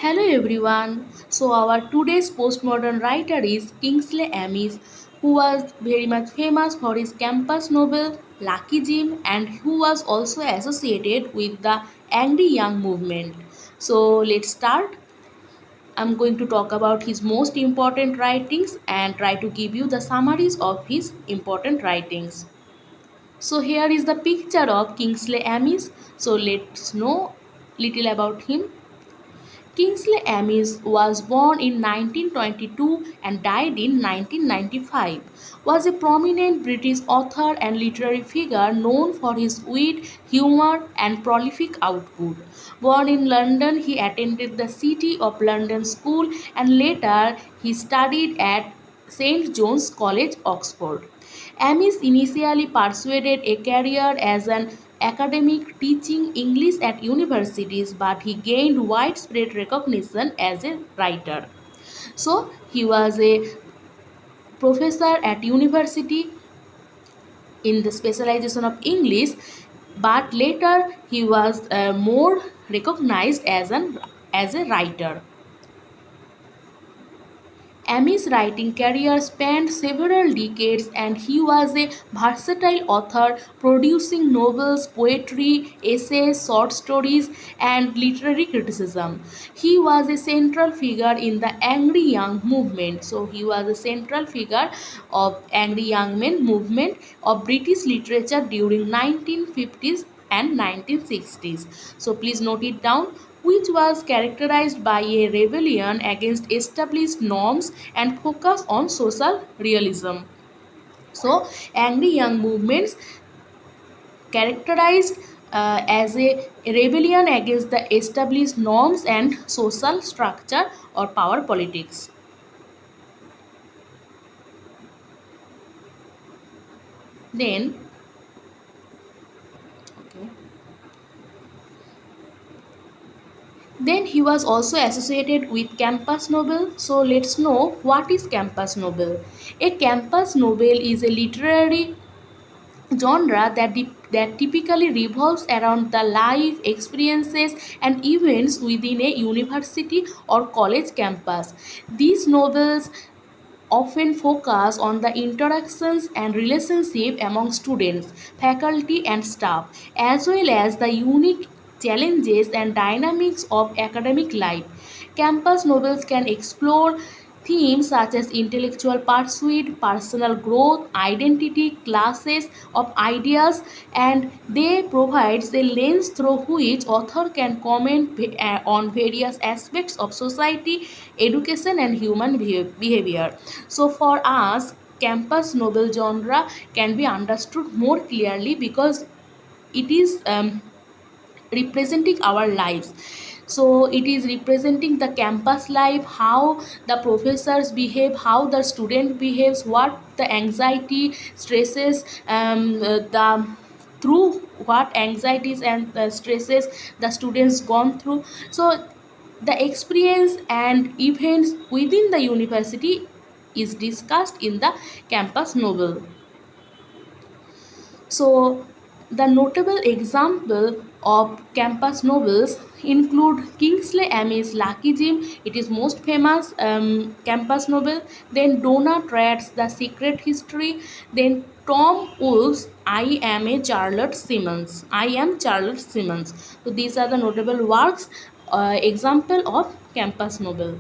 Hello everyone. So our today's postmodern writer is Kingsley Amis, who was very much famous for his campus novel Lucky Jim and who was also associated with the Angry Young movement. So let's start. I'm going to talk about his most important writings and try to give you the summaries of his important writings. So here is the picture of Kingsley Amis. So let's know little about him. Kingsley Amis was born in 1922 and died in 1995. Was a prominent British author and literary figure known for his wit, humor, and prolific output. Born in London, he attended the City of London School and later he studied at St. John's College, Oxford. Amis initially pursued a career as an academic teaching English at universities, but he gained widespread recognition as a writer. So he was a professor at university in the specialization of English, but later he was more recognized as a writer. Ami's writing career spanned several decades and he was a versatile author producing novels, poetry, essays, short stories, and literary criticism. He was a central figure in the Angry Young movement. So he was a central figure of Angry Young Men movement of British literature during 1950s and 1960s. So please note it down, which was characterized by a rebellion against established norms and focus on social realism. So, angry young movements characterized as a rebellion against the established norms and social structure or power politics. Then, okay. Then he was also associated with campus novel. So let's know what is campus novel. A campus novel is a literary genre that typically revolves around the life experiences and events within a university or college campus. These novels often focus on the interactions and relationship among students, faculty and staff, as well as the unique challenges and dynamics of academic life. Campus novels can explore themes such as intellectual pursuit, personal growth, identity, classes of ideas, and they provides a lens through which author can comment on various aspects of society, education, and human behavior. So for us, campus novel genre can be understood more clearly because it is representing our lives. So it is representing the campus life, how the professors behave, how the student behaves, what the anxiety stresses, the through what anxieties and the stresses the students gone through. So the experience and events within the university is discussed in the campus novel. So, the notable example of campus novels include Kingsley Amis' Lucky Jim, it is most famous campus novel. Then Donna Tratt's The Secret History. Then Tom Wolfe's I Am a Charlotte Simmons. I Am Charlotte Simmons. So these are the notable works, example of campus novel.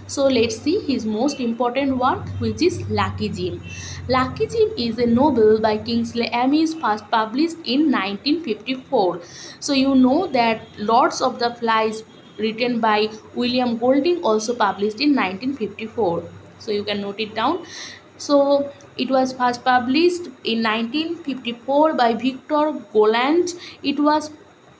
So let's see his most important work, which is Lucky Jim. Lucky Jim is a novel by Kingsley Amis, first published in 1954. So you know that Lords of the Flies, written by William Golding, also published in 1954. So you can note it down. So it was first published in 1954 by Victor Gollancz. It was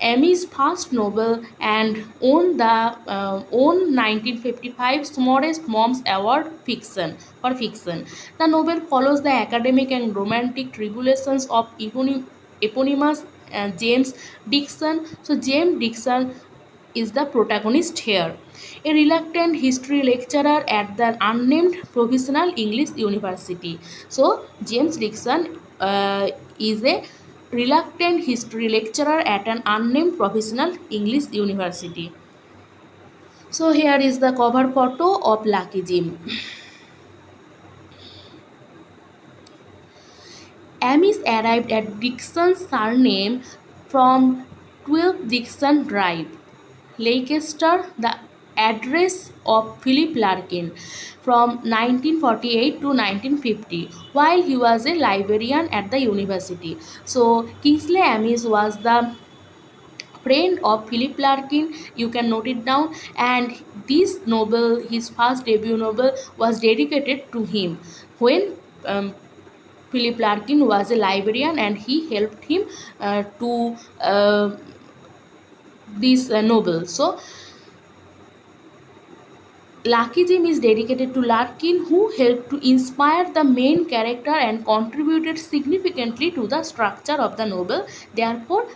Emmy's first novel and won 1955 Smallest Moms Award fiction for fiction. The novel follows the academic and romantic tribulations of eponymous James Dixon. So James Dixon is the protagonist here. A reluctant history lecturer at the unnamed professional English university. So James Dixon is a reluctant history lecturer at an unnamed professional English university. So here is the cover photo of Lucky Jim. Amis arrived at Dixon's surname from 12 Dixon Drive, Leicester, the address of Philip Larkin, from 1948 to 1950, while he was a librarian at the university. So Kingsley Amis was the friend of Philip Larkin, you can note it down, and this novel, his first debut novel, was dedicated to him when Philip Larkin was a librarian and he helped him to this novel. So Lucky Jim is dedicated to Larkin, who helped to inspire the main character and contributed significantly to the structure of the novel. Therefore,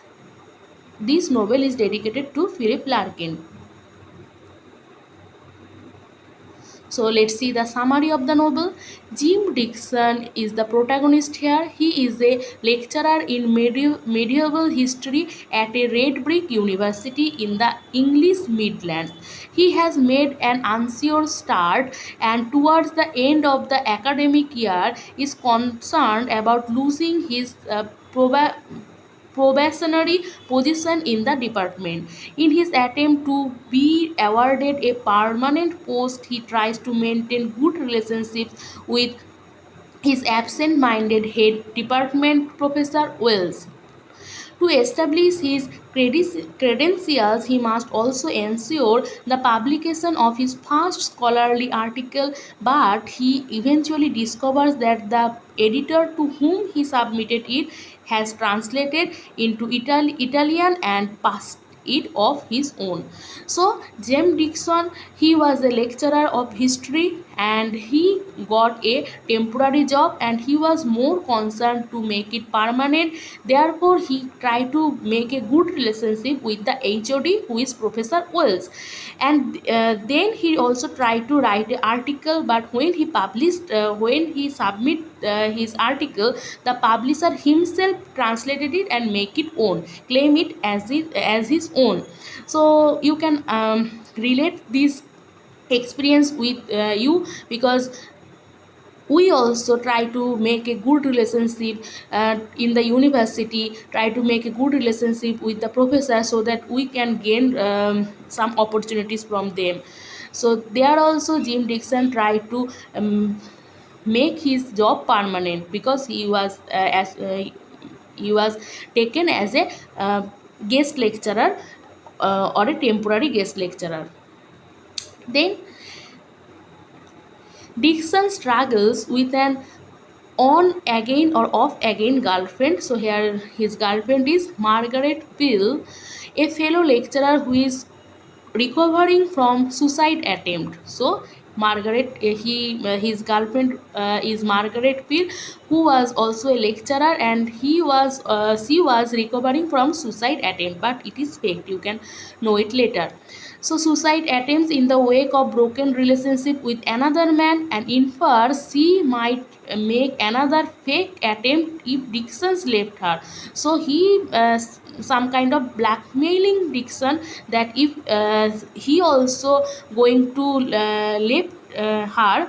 this novel is dedicated to Philip Larkin. So let's see the summary of the novel. Jim Dixon is the protagonist here. He is a lecturer in medieval history at a red brick university in the English Midlands. He has made an unsure start and towards the end of the academic year is concerned about losing his probationary position in the department. In his attempt to be awarded a permanent post, he tries to maintain good relationships with his absent-minded head department professor Wells. To establish his credentials, he must also ensure the publication of his first scholarly article, but he eventually discovers that the editor to whom he submitted it has translated into Italian and passed it of his own. So James Dixon, he was a lecturer of history and he got a temporary job and he was more concerned to make it permanent. Therefore, he tried to make a good relationship with the HOD, who is Professor Wells. And then he also tried to write an article, but when he submit his article, the publisher himself translated it and make it own, claim it as his own. So you can relate this experience with you, because we also try to make a good relationship in the university, try to make a good relationship with the professor so that we can gain some opportunities from them. So there also Jim Dixon tried to make his job permanent because he was taken as a guest lecturer or a temporary guest lecturer. Then Dixon struggles with an on again or off again girlfriend. So here his girlfriend is Margaret Pill, a fellow lecturer who is recovering from suicide attempt. So his girlfriend is Margaret Pill, who was also a lecturer, and she was recovering from suicide attempt, but it is fake, you can know it later. So suicide attempts in the wake of broken relationship with another man, and infers she might make another fake attempt if Dixon's left her. So he some kind of blackmailing Dixon that if he also going to left her,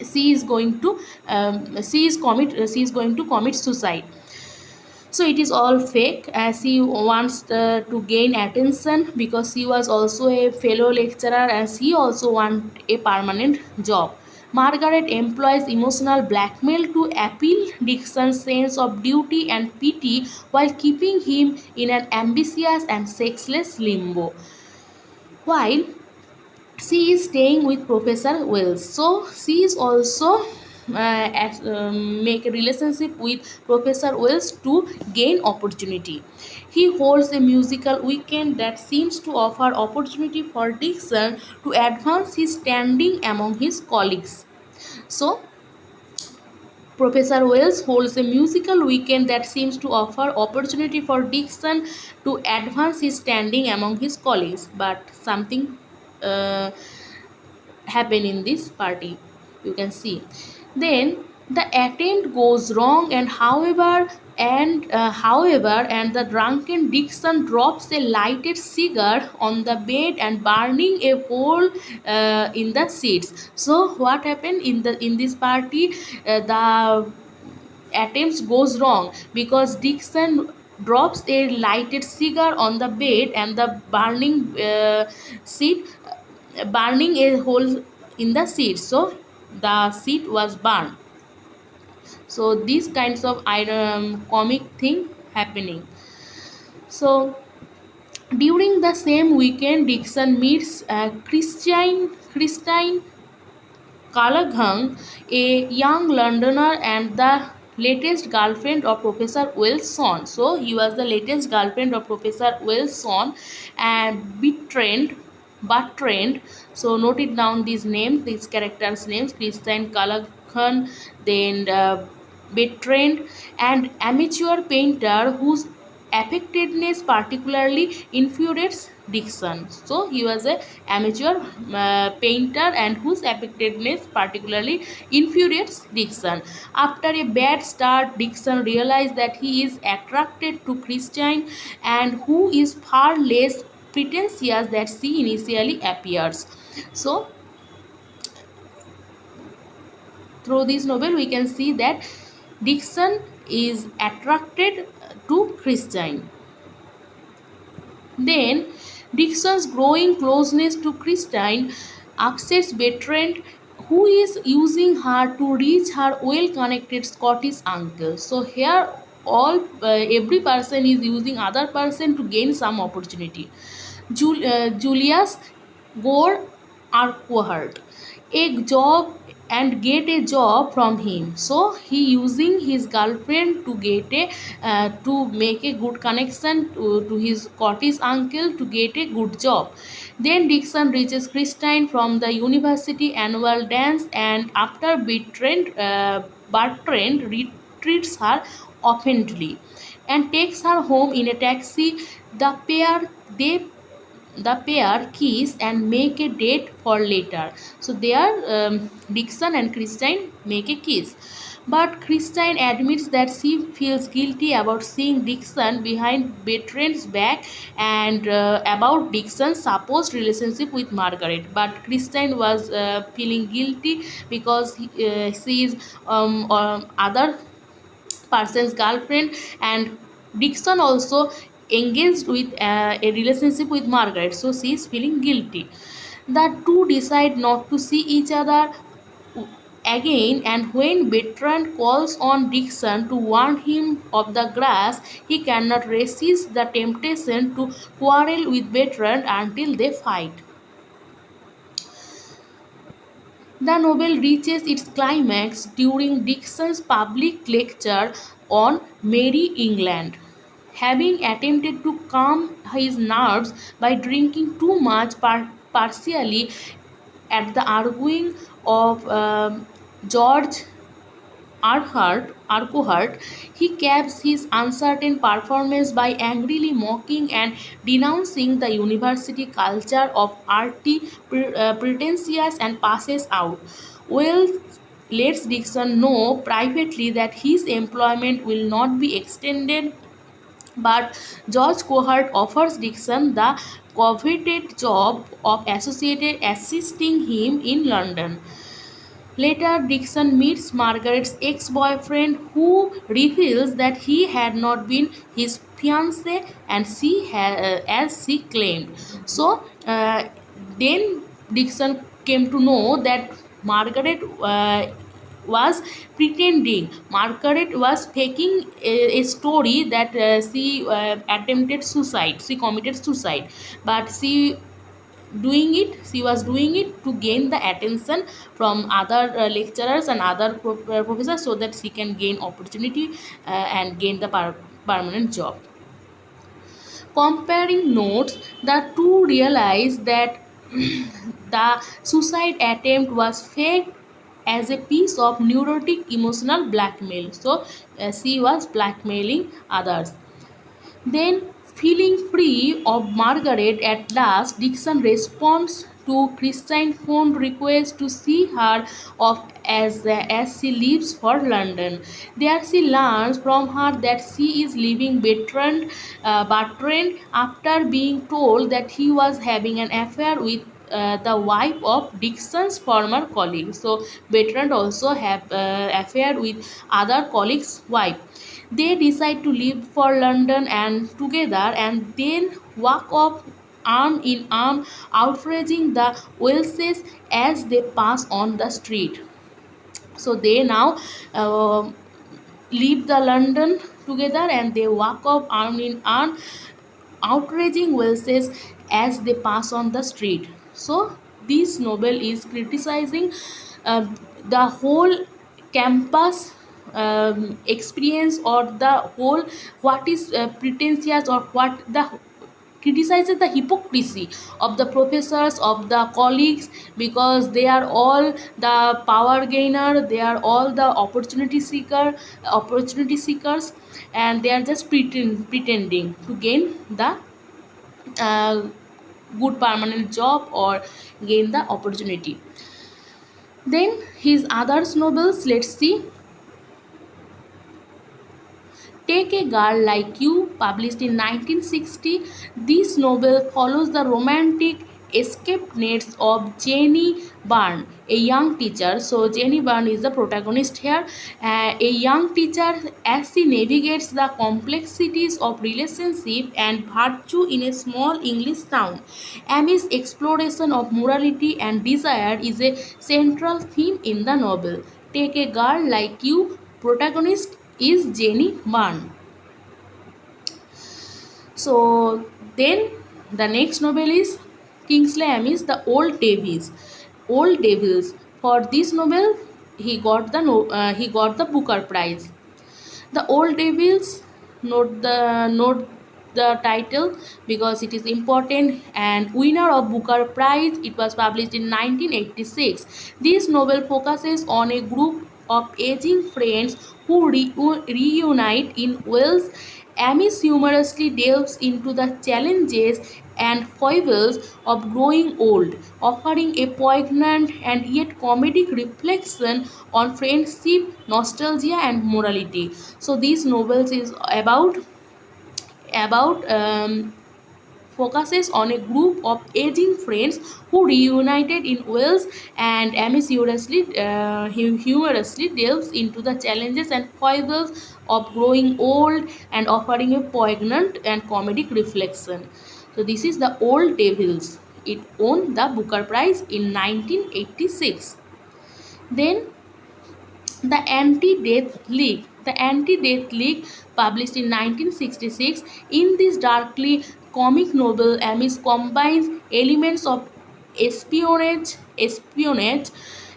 she is going to commit suicide. So it is all fake, as he wants to gain attention because he was also a fellow lecturer and he also want a permanent job. Margaret employs emotional blackmail to appeal Dixon's sense of duty and pity while keeping him in an ambitious and sexless limbo, while she is staying with Professor Wells. So she is also make a relationship with Professor Wells to gain opportunity. He holds a musical weekend that seems to offer opportunity for Dixon to advance his standing among his colleagues. So Professor Wells holds a musical weekend that seems to offer opportunity for Dixon to advance his standing among his colleagues, but something uh, happen in this party, you can see. Then the attempt goes wrong, and however And however, and the drunken Dixon drops a lighted cigar on the bed and burning a hole in the seats. So what happened in this party? The attempts goes wrong because Dixon drops a lighted cigar on the bed and the seat burning a hole in the seat, so the seat was burned. So these kinds of comic thing happening. So during the same weekend, Dixon meets Christine Callaghan, a young Londoner and the latest girlfriend of Professor Wilson. So he was the latest girlfriend of Professor Wilson and Bertrand. So note it down these names, these characters' names: Christine Callaghan, then Bertrand, and amateur painter whose affectedness particularly infuriates Dixon. So he was a amateur painter and whose affectedness particularly infuriates Dixon. After a bad start, Dixon realized that he is attracted to Christine and who is far less pretentious than she initially appears. So through this novel we can see that Dixon is attracted to Christine. Then Dixon's growing closeness to Christine upsets Bertrand, who is using her to reach her well-connected Scottish uncle. So here every person is using other person to gain some opportunity. Julius Gore Urquhart a job and get a job from him. So he using his girlfriend to get a to make a good connection to his Scottish uncle to get a good job. Then Dixon reaches Christine from the university annual dance, and after Bertrand treats her offhandedly and takes her home in a taxi. The pair they the pair kiss and make a date for later. So there, Dixon and Christine make a kiss. But Christine admits that she feels guilty about seeing Dixon behind Bertrand's back and about Dixon's supposed relationship with Margaret. But Christine was feeling guilty because she is other person's girlfriend, and Dixon also engaged with a relationship with Margaret, so she is feeling guilty. The two decide not to see each other again, and when Bertrand calls on Dixon to warn him of the grass, he cannot resist the temptation to quarrel with Bertrand until they fight. The novel reaches its climax during Dixon's public lecture on Merry England. Having attempted to calm his nerves by drinking too much, partially at the arguing of George Urquhart, he caps his uncertain performance by angrily mocking and denouncing the university culture of arty, pretentious, and passes out. Wells lets Dixon know privately that his employment will not be extended, but George Cohart offers Dixon the coveted job of associated assisting him in London. Later, Dixon meets Margaret's ex-boyfriend, who reveals that he had not been his fiancé and as she claimed. So, then Dixon came to know that Margaret was pretending. Margaret was faking a story that she attempted suicide. She committed suicide, but she was doing it to gain the attention from other lecturers and other professors, so that she can gain opportunity and gain the permanent job. Comparing notes, the two realized that the suicide attempt was faked as a piece of neurotic emotional blackmail. So she was blackmailing others. Then, feeling free of Margaret at last, Dixon responds to Christine's phone request to see her of as she leaves for London. There she learns from her that she is leaving Bertrand after being told that he was having an affair with the wife of Dixon's former colleague. So Bertrand also have affair with other colleague's wife. They decide to leave for London and together, and then walk off arm in arm, outraging the Welses as they pass on the street. So they now uh, leave the London together, and they walk off arm in arm, outraging Welses as they pass on the street. So this novel is criticizing uh, the whole campus experience, or the whole what is pretentious, or what the criticizes the hypocrisy of the professors, of the colleagues, because they are all the power gainer, they are all the opportunity seekers, and they are just pretending to gain the uh, good permanent job or gain the opportunity. Then his other novels, let's see. Take a Girl Like You, published in 1960, this novel follows the romantic escape nets of Jenny Byrne, a young teacher. So, Jenny Byrne is the protagonist here, a young teacher as she navigates the complexities of relationship and virtue in a small English town. Ami's exploration of morality and desire is a central theme in the novel. Take a Girl Like You, protagonist is Jenny Byrne. So then the next novel is Kingsley Amis, The Old Devils. Old Devils. For this novel, he got the Booker Prize. The Old Devils, note the title because it is important, and winner of Booker Prize. It was published in 1986. This novel focuses on a group of aging friends who reunite in Wales. Amis humorously delves into the challenges and foibles of growing old, offering a poignant and yet comedic reflection on friendship, nostalgia, and morality. So these novels is about focuses on a group of aging friends who reunited in Wales, and Amis humorously delves into the challenges and foibles of growing old and offering a poignant and comedic reflection. So this is The Old Devils. It won the Booker Prize in 1986. Then the Anti-Death League. The Anti-Death League, published in 1966, in this darkly comic novel, Amis combines elements of espionage,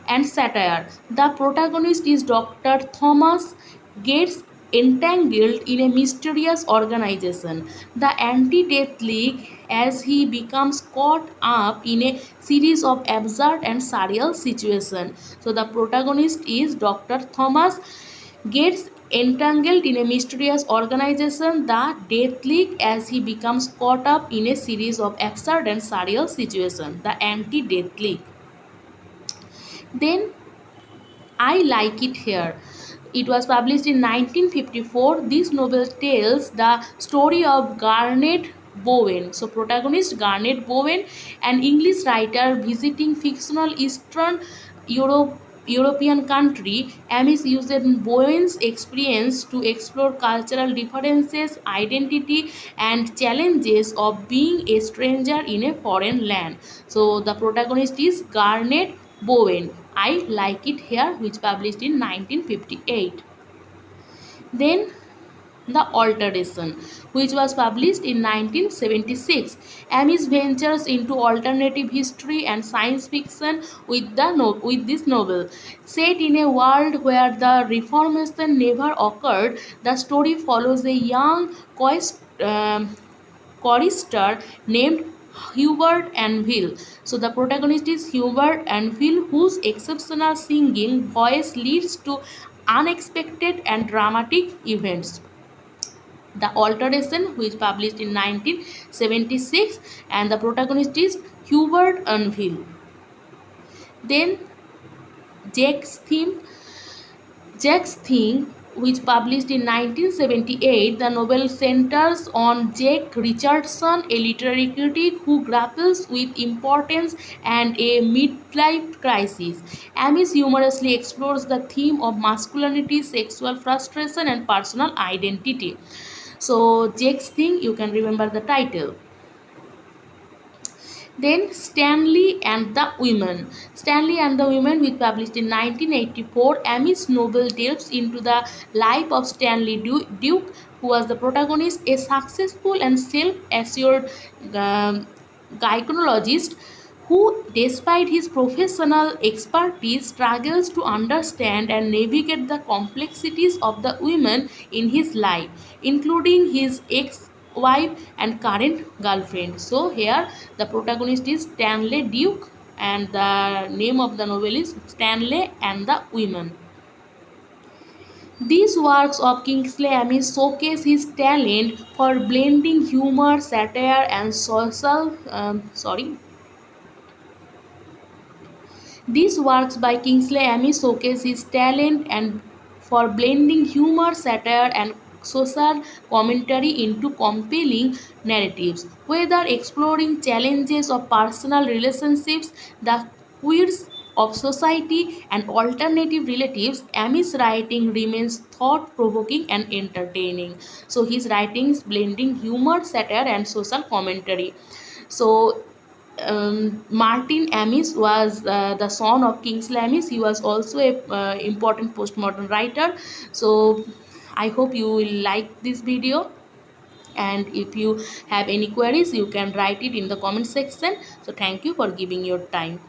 and satire. The protagonist is Dr. Thomas, gets entangled in a mysterious organization, the Anti-Death League, as he becomes caught up in a series of absurd and surreal situations. So the protagonist is Dr. Thomas, gets entangled in a mysterious organization, the Death League, as he becomes caught up in a series of absurd and surreal situations, the Anti-Death League. Then I Like It Here. It was published in 1954. This novel tells the story of Garnet Bowen. So, protagonist Garnet Bowen, an English writer visiting fictional Eastern Europe. European country. Amis used Bowen's experience to explore cultural differences, identity, and challenges of being a stranger in a foreign land. So the protagonist is Garnet Bowen. I Like It Here, which published in 1958. Then The Alteration, which was published in 1976. Amis ventures into alternative history and science fiction with this novel. Set in a world where the Reformation never occurred, the story follows a young chorister named Hubert Anvil. So the protagonist is Hubert Anvil, whose exceptional singing voice leads to unexpected and dramatic events. The Alteration, which published in 1976, and the protagonist is Hubert Anvil. Then Jack's theme Jack's Thing, which published in 1978, the novel centers on Jack Richardson, a literary critic who grapples with importance and a midlife crisis. Amis humorously explores the theme of masculinity, sexual frustration, and personal identity. So, Jack's Thing, you can remember the title. Then Stanley and the Women. Stanley and the Women, which published in 1984, Amis novel delves into the life of Stanley Duke, who was the protagonist, a successful and self-assured um, gynecologist who, despite his professional expertise, struggles to understand and navigate the complexities of the women in his life, including his ex-wife and current girlfriend. So here the protagonist is Stanley Duke, and the name of the novel is Stanley and the Women. These works of Kingsley Amis showcase his talent for blending humor, satire, and social These works by Kingsley Amis showcase his talent and for blending humor, satire, and social commentary into compelling narratives. Whether exploring challenges of personal relationships, the queers of society, and alternative relatives, Amis' writing remains thought-provoking and entertaining. So his writings blending humor, satire, and social commentary. So Martin Amis was the son of Kingsley Amis. He was also a important postmodern writer. So I hope you will like this video. And if you have any queries, you can write it in the comment section. So thank you for giving your time.